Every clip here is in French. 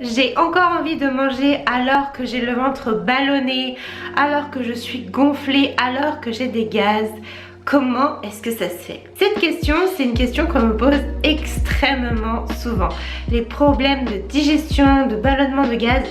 J'ai encore envie de manger alors que j'ai le ventre ballonné, alors que je suis gonflée, alors que j'ai des gaz. Comment est-ce que ça se fait? Cette question, c'est une question qu'on me pose extrêmement souvent. Les problèmes de digestion, de ballonnement de gaz,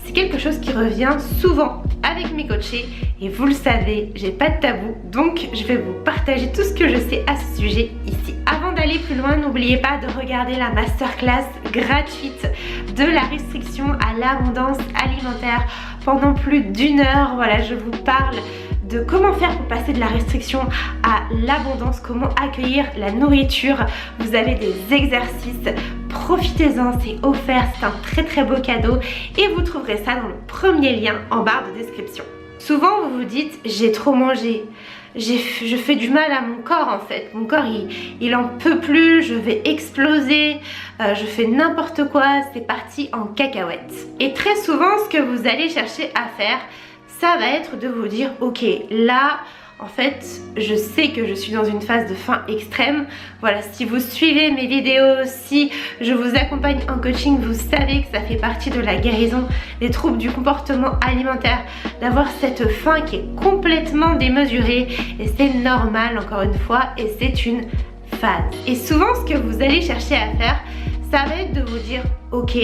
c'est quelque chose qui revient souvent avec mes coachés. Et vous le savez, j'ai pas de tabou, donc je vais vous partager tout ce que je sais à ce sujet ici. Avant d'aller plus loin, n'oubliez pas de regarder la masterclass gratuite de la restriction à l'abondance alimentaire pendant plus d'1 heure. Voilà, je vous parle de comment faire pour passer de la restriction à l'abondance, comment accueillir la nourriture. Vous avez des exercices, profitez-en, c'est offert, c'est un très beau cadeau et vous trouverez ça dans le premier lien en barre de description. Souvent vous vous dites j'ai trop mangé, je fais du mal à mon corps en fait, mon corps il en peut plus, je vais exploser, je fais n'importe quoi, c'est parti en cacahuète. Et très souvent ce que vous allez chercher à faire, ça va être de vous dire ok, là en fait je sais que je suis dans une phase de faim extrême. Voilà, si vous suivez mes vidéos, si je vous accompagne en coaching, vous savez que ça fait partie de la guérison des troubles du comportement alimentaire, d'avoir cette faim qui est complètement démesurée. Et c'est normal encore une fois, et c'est une phase. Et souvent ce que vous allez chercher à faire, ça va être de vous dire ok,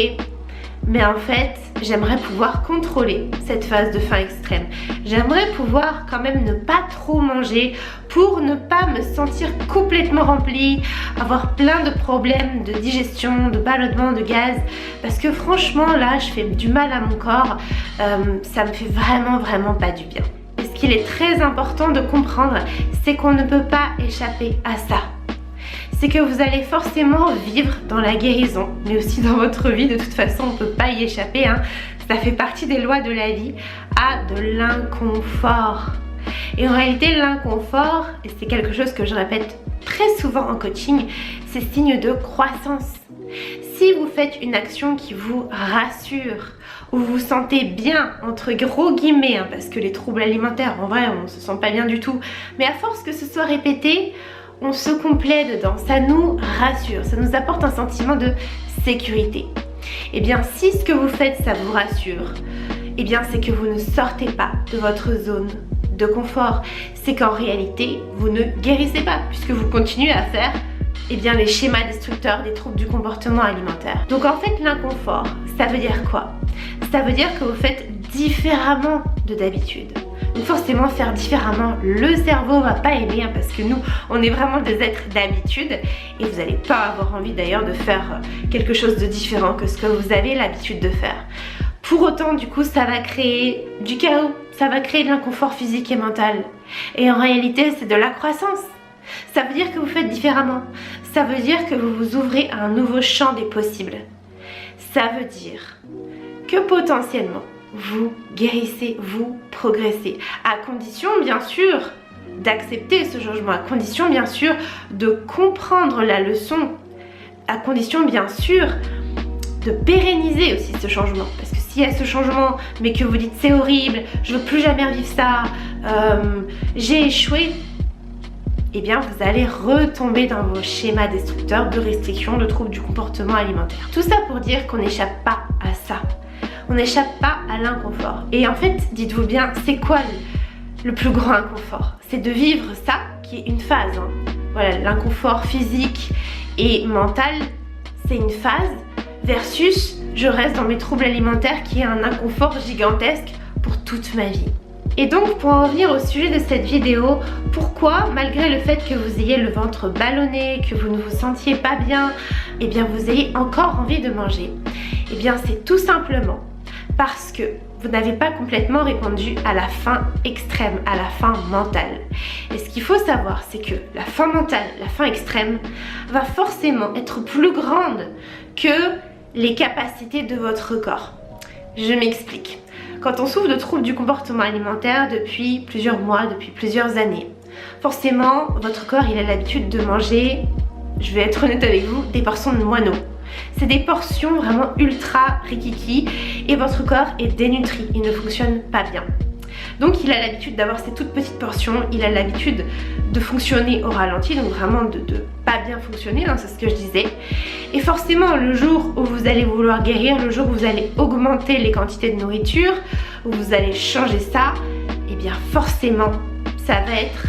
mais en fait, j'aimerais pouvoir contrôler cette phase de faim extrême. J'aimerais pouvoir quand même ne pas trop manger pour ne pas me sentir complètement remplie, avoir plein de problèmes de digestion, de ballonnement, de gaz. Parce que franchement, là, je fais du mal à mon corps. Ça me fait vraiment pas du bien. Et ce qu'il est très important de comprendre, c'est qu'on ne peut pas échapper à ça. C'est que vous allez forcément vivre dans la guérison, mais aussi dans votre vie. De toute façon, on ne peut pas y échapper, hein. Ça fait partie des lois de la vie, à de l'inconfort. Et en réalité, l'inconfort, et c'est quelque chose que je répète très souvent en coaching, c'est signe de croissance. Si vous faites une action qui vous rassure, où vous vous sentez bien, entre gros guillemets, hein, parce que les troubles alimentaires, en vrai, on ne se sent pas bien du tout, mais à force que ce soit répété, on se complaît dedans, ça nous rassure, ça nous apporte un sentiment de sécurité. Et bien si ce que vous faites ça vous rassure, et bien c'est que vous ne sortez pas de votre zone de confort. C'est qu'en réalité vous ne guérissez pas puisque vous continuez à faire les schémas destructeurs des troubles du comportement alimentaire. Donc en fait l'inconfort, ça veut dire quoi? Ça veut dire que vous faites différemment de d'habitude. Donc forcément faire différemment, le cerveau va pas aimer hein, parce que nous on est vraiment des êtres d'habitude et vous n'allez pas avoir envie d'ailleurs de faire quelque chose de différent que ce que vous avez l'habitude de faire. Pour autant du coup ça va créer du chaos, ça va créer de l'inconfort physique et mental. Et en réalité c'est de la croissance. Ça veut dire que vous faites différemment, ça veut dire que vous vous ouvrez à un nouveau champ des possibles. Ça veut dire que potentiellement vous guérissez, vous progressez, à condition bien sûr d'accepter ce changement, à condition bien sûr de comprendre la leçon, à condition bien sûr de pérenniser aussi ce changement. Parce que s'il y a ce changement mais que vous dites c'est horrible, je veux plus jamais revivre ça, j'ai échoué, eh bien vous allez retomber dans vos schémas destructeurs de restriction, de troubles du comportement alimentaire. Tout ça pour dire qu'on n'échappe pas à ça. On n'échappe pas à l'inconfort. Et en fait, dites-vous bien, c'est quoi le plus grand inconfort? C'est de vivre ça, qui est une phase. Hein. Voilà, l'inconfort physique et mental, c'est une phase, versus je reste dans mes troubles alimentaires, qui est un inconfort gigantesque pour toute ma vie. Et donc, pour en revenir au sujet de cette vidéo, pourquoi, malgré le fait que vous ayez le ventre ballonné, que vous ne vous sentiez pas bien, eh bien vous ayez encore envie de manger? Eh bien c'est tout simplement parce que vous n'avez pas complètement répondu à la faim extrême, à la faim mentale. Et ce qu'il faut savoir, c'est que la faim mentale, la faim extrême, va forcément être plus grande que les capacités de votre corps. Je m'explique. Quand on souffre de troubles du comportement alimentaire depuis plusieurs mois, depuis plusieurs années, forcément votre corps il a l'habitude de manger, je vais être honnête avec vous, des portions de moineaux. C'est des portions vraiment ultra rikiki et votre corps est dénutri, il ne fonctionne pas bien. Donc il a l'habitude d'avoir ces toutes petites portions, il a l'habitude de fonctionner au ralenti, donc vraiment de pas bien fonctionner, hein, c'est ce que je disais. Et forcément, le jour où vous allez vouloir guérir, le jour où vous allez augmenter les quantités de nourriture, où vous allez changer ça, eh bien forcément, ça va être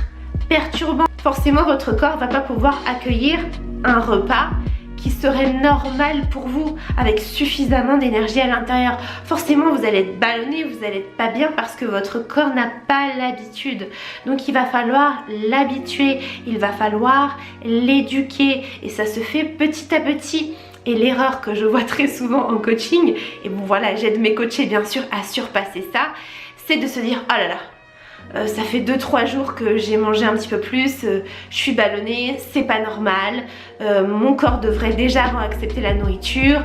perturbant. Forcément, votre corps va pas pouvoir accueillir un repas qui serait normal pour vous, avec suffisamment d'énergie à l'intérieur. Forcément, vous allez être ballonné, vous allez être pas bien parce que votre corps n'a pas l'habitude. Donc il va falloir l'habituer, il va falloir l'éduquer et ça se fait petit à petit. Et l'erreur que je vois très souvent en coaching, et bon voilà, j'aide mes coachés bien sûr à surpasser ça, c'est de se dire oh là là, ça fait 2-3 jours que j'ai mangé un petit peu plus, je suis ballonnée, c'est pas normal, mon corps devrait déjà avoir accepté la nourriture,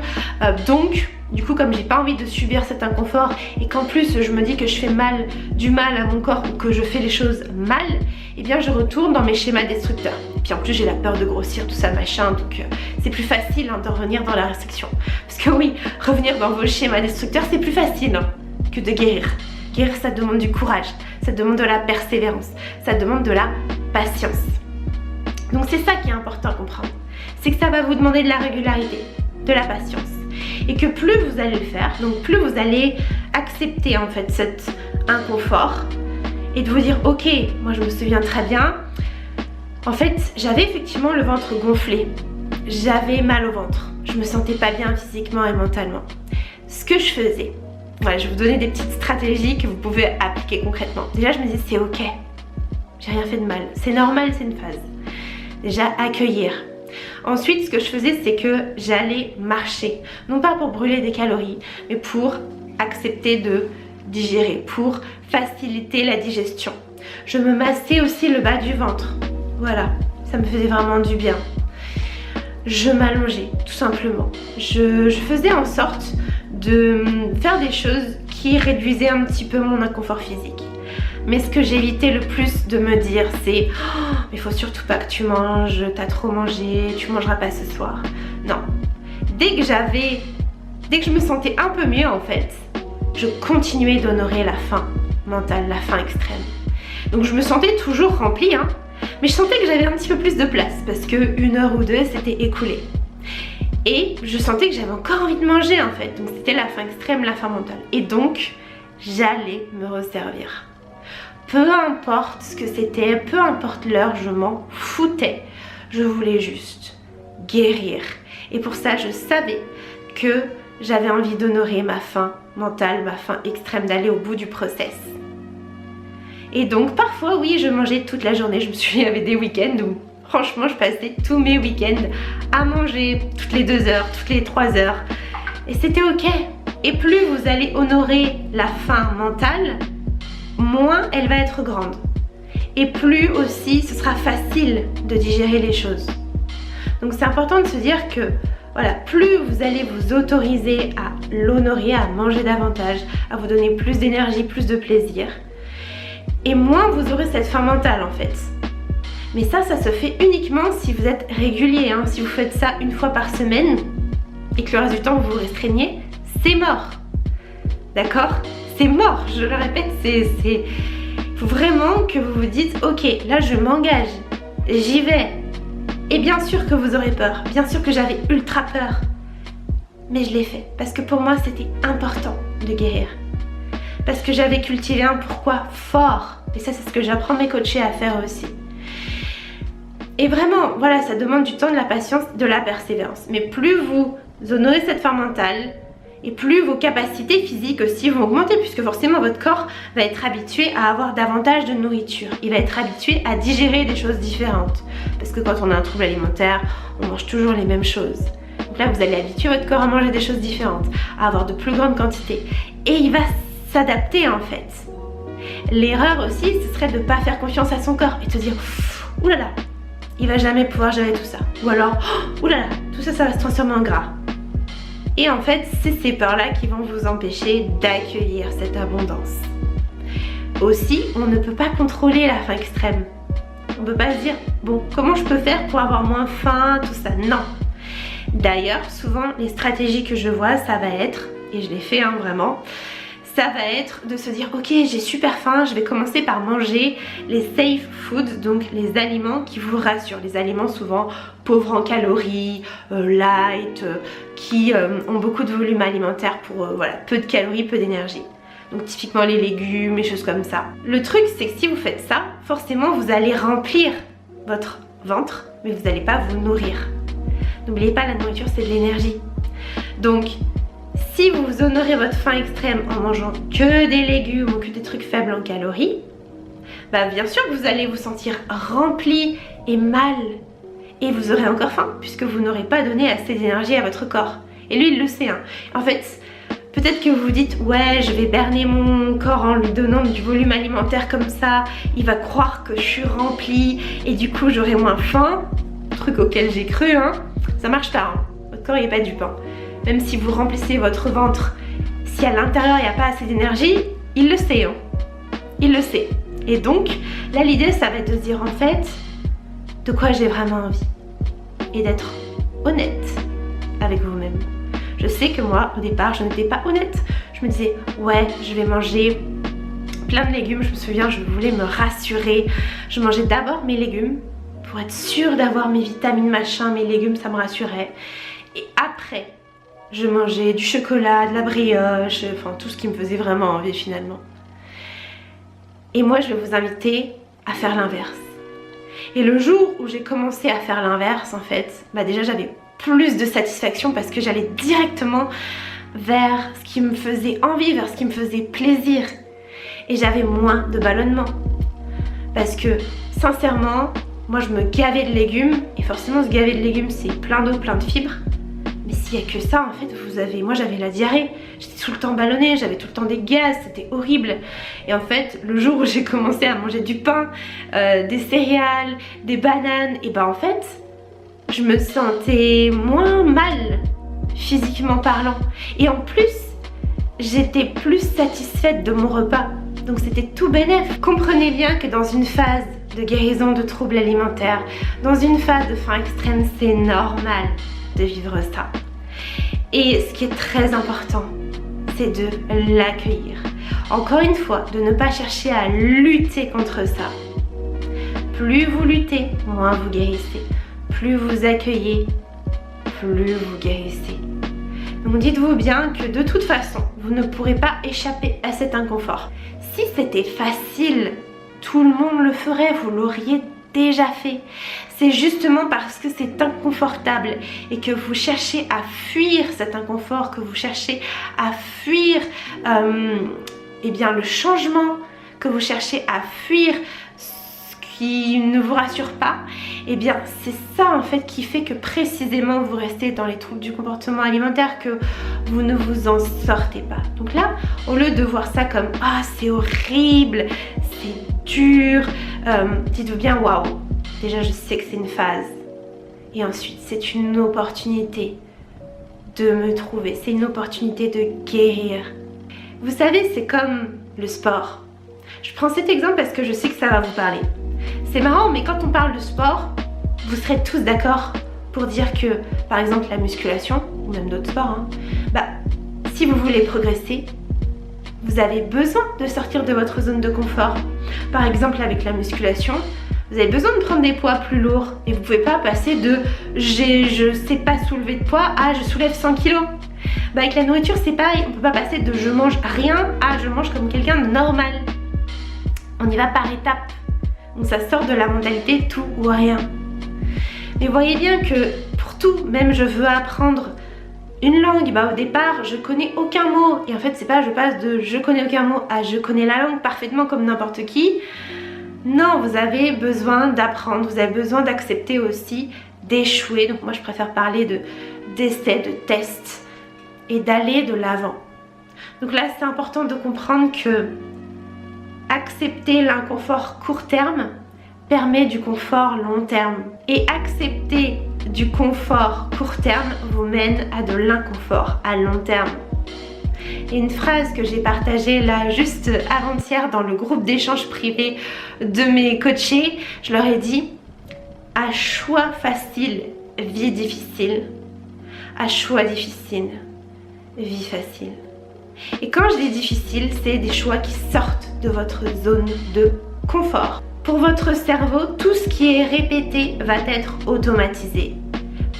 donc du coup comme j'ai pas envie de subir cet inconfort et qu'en plus je me dis que je fais du mal à mon corps ou que je fais les choses mal, eh bien je retourne dans mes schémas destructeurs. Et puis en plus j'ai la peur de grossir, tout ça machin, donc c'est plus facile hein, de revenir dans la restriction. Parce que oui, revenir dans vos schémas destructeurs c'est plus facile hein, que de guérir. Guérir, ça demande du courage, ça demande de la persévérance, ça demande de la patience. Donc c'est ça qui est important à comprendre. C'est que ça va vous demander de la régularité, de la patience. Et que plus vous allez le faire, donc plus vous allez accepter en fait cet inconfort et de vous dire ok, moi je me souviens très bien, en fait j'avais effectivement le ventre gonflé, j'avais mal au ventre, je me sentais pas bien physiquement et mentalement. Ce que je faisais, voilà, je vais vous donner des petites stratégies que vous pouvez appliquer concrètement. Déjà, je me dis c'est ok, j'ai rien fait de mal, c'est normal, c'est une phase. Déjà, accueillir. Ensuite, ce que je faisais, c'est que j'allais marcher. Non pas pour brûler des calories, mais pour accepter de digérer, pour faciliter la digestion. Je me massais aussi le bas du ventre. Voilà, ça me faisait vraiment du bien. Je m'allongeais, tout simplement. Je faisais en sorte de faire des choses qui réduisaient un petit peu mon inconfort physique. Mais ce que j'évitais le plus de me dire, c'est oh, mais faut surtout pas que tu manges, t'as trop mangé, tu mangeras pas ce soir. Non. Dès que je me sentais un peu mieux en fait, je continuais d'honorer la faim mentale, la faim extrême. Donc je me sentais toujours remplie, hein, mais je sentais que j'avais un petit peu plus de place parce que 1 heure ou 2 s'était écoulée. Et je sentais que j'avais encore envie de manger en fait. Donc c'était la faim extrême, la faim mentale. Et donc, j'allais me resservir. Peu importe ce que c'était, peu importe l'heure, je m'en foutais. Je voulais juste guérir. Et pour ça, je savais que j'avais envie d'honorer ma faim mentale, ma faim extrême, d'aller au bout du process. Et donc parfois, oui, je mangeais toute la journée. Je me souviens, il y avait des week-ends où franchement, je passais tous mes week-ends à manger toutes les 2 heures, toutes les 3 heures. Et c'était ok. Et plus vous allez honorer la faim mentale, moins elle va être grande. Et plus aussi, ce sera facile de digérer les choses. Donc c'est important de se dire que voilà, plus vous allez vous autoriser à l'honorer, à manger davantage, à vous donner plus d'énergie, plus de plaisir, et moins vous aurez cette faim mentale en fait. Mais ça se fait uniquement si vous êtes régulier, hein. Si vous faites ça 1 fois par semaine et que le reste du temps vous vous restreignez, c'est mort. D'accord? C'est mort, je le répète, il faut vraiment que vous vous dites ok, là je m'engage, j'y vais. Et bien sûr que vous aurez peur, bien sûr que j'avais ultra peur. Mais je l'ai fait parce que pour moi c'était important de guérir. Parce que j'avais cultivé un pourquoi fort. Et ça c'est ce que j'apprends mes coachés à faire aussi. Et vraiment, voilà, ça demande du temps, de la patience, de la persévérance. Mais plus vous honorez cette faim mentale, et plus vos capacités physiques aussi vont augmenter, puisque forcément votre corps va être habitué à avoir davantage de nourriture. Il va être habitué à digérer des choses différentes. Parce que quand on a un trouble alimentaire, on mange toujours les mêmes choses. Donc là, vous allez habituer votre corps à manger des choses différentes, à avoir de plus grandes quantités. Et il va s'adapter en fait. L'erreur aussi, ce serait de ne pas faire confiance à son corps et de se dire « Oulala, il va jamais pouvoir gérer tout ça. » Ou alors « Oulala, tout ça, ça va se transformer en gras. » Et en fait, c'est ces peurs-là qui vont vous empêcher d'accueillir cette abondance. Aussi, on ne peut pas contrôler la faim extrême. On ne peut pas se dire « Bon, comment je peux faire pour avoir moins faim, tout ça ?» Non. D'ailleurs, souvent, les stratégies que je vois, ça va être, et je l'ai fait vraiment, ça va être de se dire ok, j'ai super faim, je vais commencer par manger les safe foods, donc les aliments qui vous rassurent, les aliments souvent pauvres en calories, light, qui ont beaucoup de volume alimentaire pour voilà, peu de calories, peu d'énergie. Donc typiquement les légumes, les choses comme ça. Le truc c'est que si vous faites ça, forcément vous allez remplir votre ventre, mais vous n'allez pas vous nourrir. N'oubliez pas, la nourriture c'est de l'énergie. Donc si vous honorez votre faim extrême en mangeant que des légumes ou que des trucs faibles en calories, bah bien sûr que vous allez vous sentir rempli et mal. Et vous aurez encore faim puisque vous n'aurez pas donné assez d'énergie à votre corps. Et lui il le sait hein. En fait, peut-être que vous vous dites ouais, je vais berner mon corps en lui donnant du volume alimentaire comme ça, il va croire que je suis remplie et du coup j'aurai moins faim. Truc auquel j'ai cru hein. Ça marche pas hein. Votre corps il est pas dupe hein. Même si vous remplissez votre ventre, si à l'intérieur il n'y a pas assez d'énergie, il le sait hein. Il le sait. Et donc là l'idée ça va être de se dire en fait de quoi j'ai vraiment envie et d'être honnête avec vous-même. Je sais que moi au départ je n'étais pas honnête. Je me disais ouais, je vais manger plein de légumes. Je me souviens, je voulais me rassurer. Je mangeais d'abord mes légumes pour être sûre d'avoir mes vitamines machin. Mes légumes ça me rassurait. Et après je mangeais du chocolat, de la brioche, enfin tout ce qui me faisait vraiment envie finalement. Et moi je vais vous inviter à faire l'inverse. Et le jour où j'ai commencé à faire l'inverse en fait, bah déjà j'avais plus de satisfaction parce que j'allais directement vers ce qui me faisait envie, vers ce qui me faisait plaisir. Et j'avais moins de ballonnement. Parce que sincèrement, moi je me gavais de légumes et forcément se gaver de légumes c'est plein d'eau, plein de fibres. Mais s'il n'y a que ça en fait, moi j'avais la diarrhée, j'étais tout le temps ballonnée, j'avais tout le temps des gaz, c'était horrible. Et en fait le jour où j'ai commencé à manger du pain, des céréales, des bananes, et ben en fait je me sentais moins mal physiquement parlant. Et en plus j'étais plus satisfaite de mon repas. Donc c'était tout bénef. Comprenez bien que dans une phase de guérison de troubles alimentaires, dans une phase de faim extrême, c'est normal de vivre ça. Et ce qui est très important, c'est de l'accueillir. Encore une fois, de ne pas chercher à lutter contre ça. Plus vous luttez, moins vous guérissez. Plus vous accueillez, plus vous guérissez. Donc dites-vous bien que de toute façon, vous ne pourrez pas échapper à cet inconfort. Si c'était facile, tout le monde le ferait, vous l'auriez déjà fait. C'est justement parce que c'est inconfortable et que vous cherchez à fuir cet inconfort, que vous cherchez à fuir eh bien, le changement, que vous cherchez à fuir ce qui ne vous rassure pas. Et bien c'est ça en fait qui fait que précisément vous restez dans les troubles du comportement alimentaire, que vous ne vous en sortez pas. Donc là, au lieu de voir ça comme ah c'est horrible, c'est dur, dites-vous bien waouh, déjà je sais que c'est une phase et ensuite c'est une opportunité de me trouver, c'est une opportunité de guérir. Vous savez, c'est comme le sport. Je prends cet exemple parce que je sais que ça va vous parler. C'est marrant, mais quand on parle de sport, vous serez tous d'accord pour dire que, par exemple, la musculation, ou même d'autres sports, hein, bah, si vous voulez progresser, vous avez besoin de sortir de votre zone de confort. Par exemple, avec la musculation, vous avez besoin de prendre des poids plus lourds et vous ne pouvez pas passer de je sais pas soulever de poids à je soulève 100 kg. Bah, avec la nourriture, c'est pareil, on ne peut pas passer de je mange rien à je mange comme quelqu'un de normal. On y va par étapes. Donc ça sort de la mentalité tout ou rien. Mais voyez bien que pour tout, même je veux apprendre une langue, bah au départ je connais aucun mot. Et en fait c'est pas je passe de je connais aucun mot à je connais la langue parfaitement comme n'importe qui. Non, vous avez besoin d'apprendre, vous avez besoin d'accepter aussi d'échouer. Donc moi je préfère parler d'essais, de tests et d'aller de l'avant. Donc là c'est important de comprendre que accepter l'inconfort court terme permet du confort long terme. Et accepter du confort court terme vous mène à de l'inconfort à long terme. Et une phrase que j'ai partagée là juste avant-hier dans le groupe d'échange privé de mes coachés, je leur ai dit: à choix facile, vie difficile. À choix difficile, vie facile. Et quand je dis difficile, c'est des choix qui sortent de votre zone de confort. Pour votre cerveau, tout ce qui est répété va être automatisé.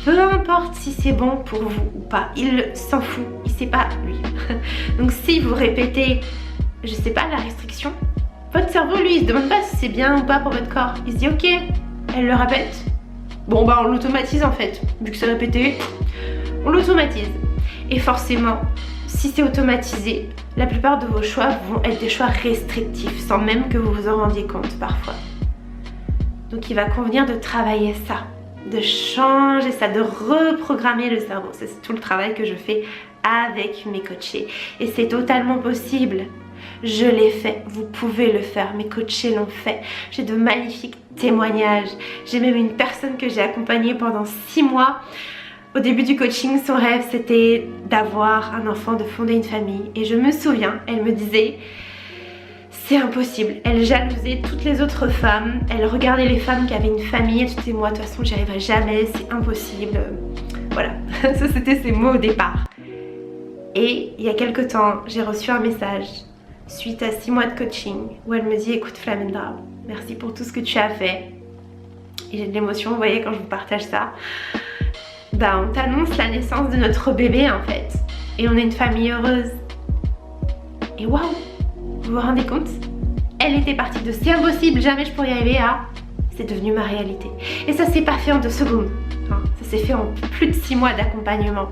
Peu importe si c'est bon pour vous ou pas, il s'en fout, il sait pas lui. Donc si vous répétez, je sais pas, la restriction, votre cerveau lui il se demande pas si c'est bien ou pas pour votre corps. Il se dit ok, elle le répète. Bon bah on l'automatise en fait, vu que c'est répété, on l'automatise. Et forcément, si c'est automatisé, la plupart de vos choix vont être des choix restrictifs sans même que vous vous en rendiez compte parfois. Donc il va convenir de travailler ça, de changer ça, de reprogrammer le cerveau. C'est tout le travail que je fais avec mes coachés. Et c'est totalement possible. Je l'ai fait, vous pouvez le faire, mes coachés l'ont fait. J'ai de magnifiques témoignages. J'ai même une personne que j'ai accompagnée pendant 6 mois. Au début du coaching, son rêve c'était d'avoir un enfant, de fonder une famille. Et je me souviens, elle me disait, c'est impossible. Elle jalousait toutes les autres femmes. Elle regardait les femmes qui avaient une famille. Elle se disait, moi de toute façon j'y arriverai jamais, c'est impossible. Voilà, ça c'était ses mots au départ. Et il y a quelques temps, j'ai reçu un message suite à 6 mois de coaching où elle me dit, écoute Flamenda, merci pour tout ce que tu as fait. Et j'ai de l'émotion, vous voyez, quand je vous partage ça. Bah, on t'annonce la naissance de notre bébé en fait. Et on est une famille heureuse. Et waouh, vous vous rendez compte? Elle était partie de c'est impossible, jamais je pourrais y arriver à c'est devenu ma réalité. Et ça s'est pas fait en 2 secondes. Hein. Ça s'est fait en plus de 6 mois d'accompagnement.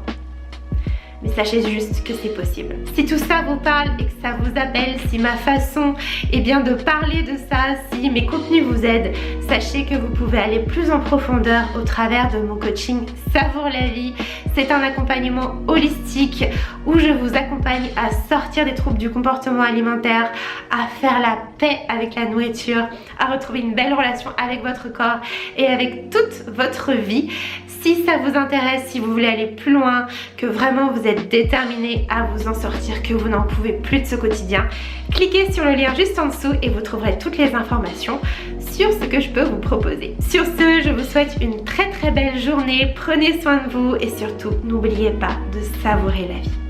Mais sachez juste que c'est possible. Si tout ça vous parle et que ça vous appelle, si ma façon est bien de parler de ça, si mes contenus vous aident, sachez que vous pouvez aller plus en profondeur au travers de mon coaching Savoure la vie. C'est un accompagnement holistique où je vous accompagne à sortir des troubles du comportement alimentaire, à faire la paix avec la nourriture, à retrouver une belle relation avec votre corps et avec toute votre vie. Si ça vous intéresse, si vous voulez aller plus loin, que vraiment vous êtes déterminé à vous en sortir, que vous n'en pouvez plus de ce quotidien, cliquez sur le lien juste en dessous et vous trouverez toutes les informations sur ce que je peux vous proposer. Sur ce, je vous souhaite une très belle journée, prenez soin de vous et surtout n'oubliez pas de savourer la vie.